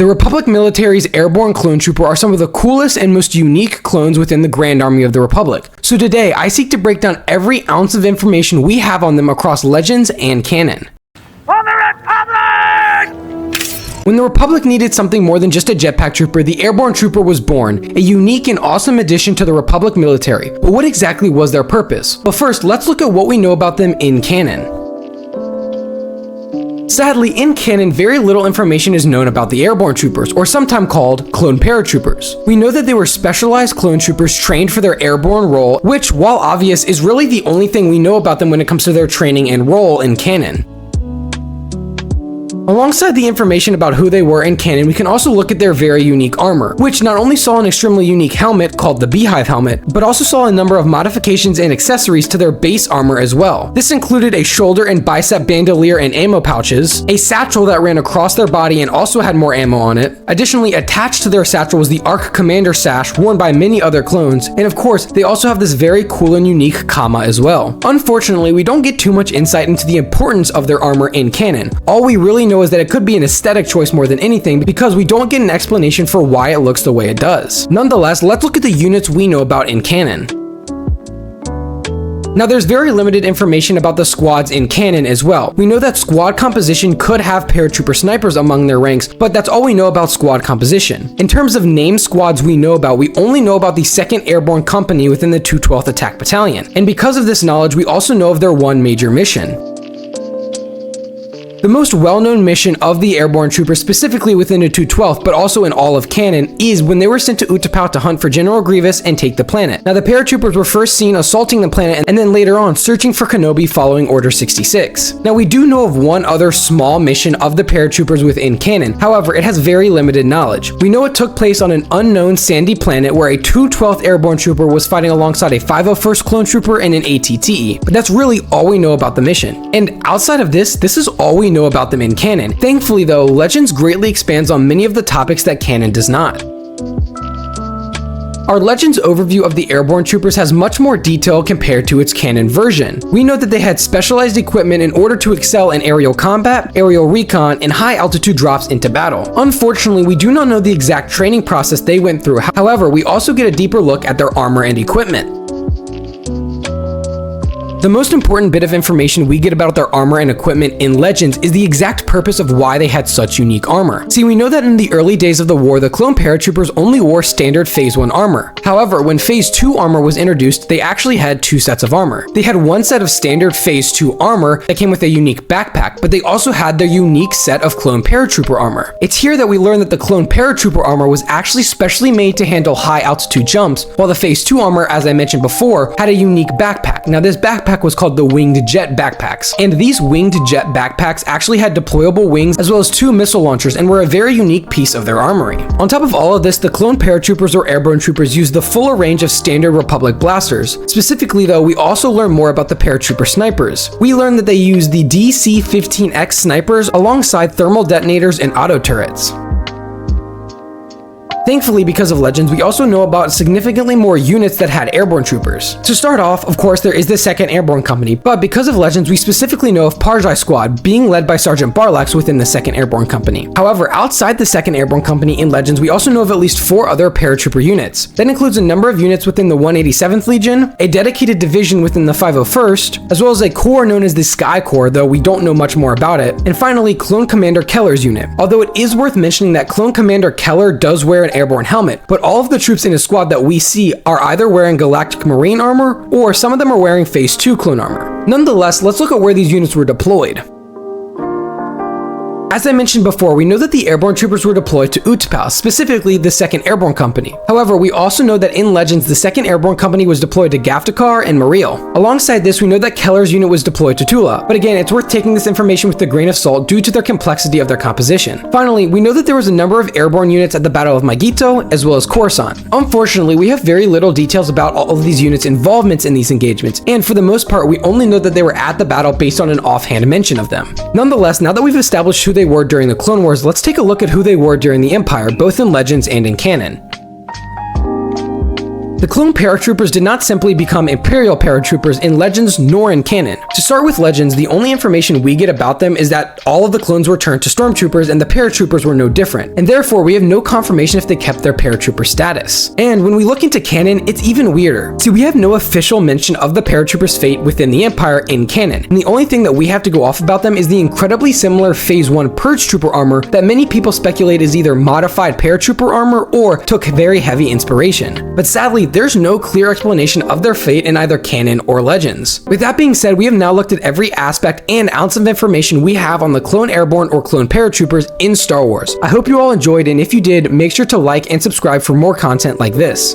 The Republic military's airborne clone trooper are some of the coolest and most unique clones within the Grand Army of the Republic. So today, I seek to break down every ounce of information we have on them across Legends and Canon. For the Republic! When the Republic needed something more than just a jetpack trooper, the airborne trooper was born, a unique and awesome addition to the Republic military. But what exactly was their purpose? Well, first, let's look at what we know about them in Canon. Sadly, in Canon, very little information is known about the airborne troopers, or sometimes called clone paratroopers. We know that they were specialized clone troopers trained for their airborne role, which, while obvious, is really the only thing we know about them when it comes to their training and role in Canon. Alongside the information about who they were in Canon, we can also look at their very unique armor, which not only saw an extremely unique helmet called the Beehive helmet, but also saw a number of modifications and accessories to their base armor as well. This included a shoulder and bicep bandolier and ammo pouches, a satchel that ran across their body and also had more ammo on it. Additionally, attached to their satchel was the Arc Commander sash worn by many other clones, and of course, they also have this very cool and unique comma as well. Unfortunately, we don't get too much insight into the importance of their armor in Canon. All we really know is that it could be an aesthetic choice more than anything because we don't get an explanation for why it looks the way it does. Nonetheless, let's look at the units we know about in Canon. Now, there's very limited information about the squads in Canon as well. We know that squad composition could have paratrooper snipers among their ranks, but that's all we know about squad composition. In terms of named squads we know about, we only know about the 2nd Airborne Company within the 212th Attack Battalion. And because of this knowledge, we also know of their one major mission. The most well-known mission of the airborne troopers, specifically within the 212th, but also in all of Canon, is when they were sent to Utapau to hunt for General Grievous and take the planet. Now, the paratroopers were first seen assaulting the planet and then later on searching for Kenobi following Order 66. Now, we do know of one other small mission of the paratroopers within Canon. However, it has very limited knowledge. We know it took place on an unknown sandy planet where a 212th airborne trooper was fighting alongside a 501st clone trooper and an ATTE, but that's really all we know about the mission. And outside of this is all we know about them in Canon. Thankfully though, Legends greatly expands on many of the topics that Canon does not. Our Legends overview of the airborne troopers has much more detail compared to its Canon version. We know that they had specialized equipment in order to excel in aerial combat, aerial recon, and high altitude drops into battle. Unfortunately, we do not know the exact training process they went through. However, we also get a deeper look at their armor and equipment. The most important bit of information we get about their armor and equipment in Legends is the exact purpose of why they had such unique armor. See, we know that in the early days of the war, the clone paratroopers only wore standard Phase 1 armor. However, when Phase 2 armor was introduced, they actually had two sets of armor. They had one set of standard Phase 2 armor that came with a unique backpack, but they also had their unique set of clone paratrooper armor. It's here that we learn that the clone paratrooper armor was actually specially made to handle high altitude jumps, while the Phase 2 armor, as I mentioned before, had a unique backpack. Now, this backpack was called the Winged Jet backpacks, and these Winged Jet backpacks actually had deployable wings as well as 2 missile launchers and were a very unique piece of their armory. On top of all of this, the clone paratroopers or airborne troopers used the fuller range of standard Republic blasters. Specifically though, we also learn more about the paratrooper snipers. We learn that they use the DC-15X snipers alongside thermal detonators and auto turrets. Thankfully, because of Legends, we also know about significantly more units that had airborne troopers. To start off, of course, there is the 2nd Airborne Company, but because of Legends, we specifically know of Parjai Squad, being led by Sergeant Barlax within the 2nd Airborne Company. However, outside the 2nd Airborne Company in Legends, we also know of at least 4 other paratrooper units. That includes a number of units within the 187th Legion, a dedicated division within the 501st, as well as a corps known as the Sky Corps, though we don't know much more about it, and finally, Clone Commander Keller's unit. Although it is worth mentioning that Clone Commander Keller does wear an airborne helmet, but all of the troops in his squad that we see are either wearing Galactic Marine armor, or some of them are wearing Phase 2 clone armor. Nonetheless, let's look at where these units were deployed. As I mentioned before, we know that the airborne troopers were deployed to Utapau, specifically the 2nd Airborne Company. However, we also know that in Legends, the 2nd Airborne Company was deployed to Gaftakar and Mariel. Alongside this, we know that Keller's unit was deployed to Tula, but again, it's worth taking this information with a grain of salt due to their complexity of their composition. Finally, we know that there was a number of airborne units at the Battle of Magito, as well as Coruscant. Unfortunately, we have very little details about all of these units' involvements in these engagements, and for the most part, we only know that they were at the battle based on an offhand mention of them. Nonetheless, now that we've established who they were during the Clone Wars, let's take a look at who they were during the Empire, both in Legends and in Canon. The clone paratroopers did not simply become Imperial paratroopers in Legends nor in canon. To start with Legends, the only information we get about them is that all of the clones were turned to stormtroopers and the paratroopers were no different, and therefore we have no confirmation if they kept their paratrooper status. And when we look into canon, it's even weirder. See, we have no official mention of the paratroopers' fate within the Empire in canon, and the only thing that we have to go off about them is the incredibly similar Phase 1 Purge Trooper armor that many people speculate is either modified paratrooper armor or took very heavy inspiration. But sadly, there's no clear explanation of their fate in either canon or Legends. With that being said, we have now looked at every aspect and ounce of information we have on the Clone Airborne or Clone Paratroopers in Star Wars. I hope you all enjoyed, and if you did, make sure to like and subscribe for more content like this.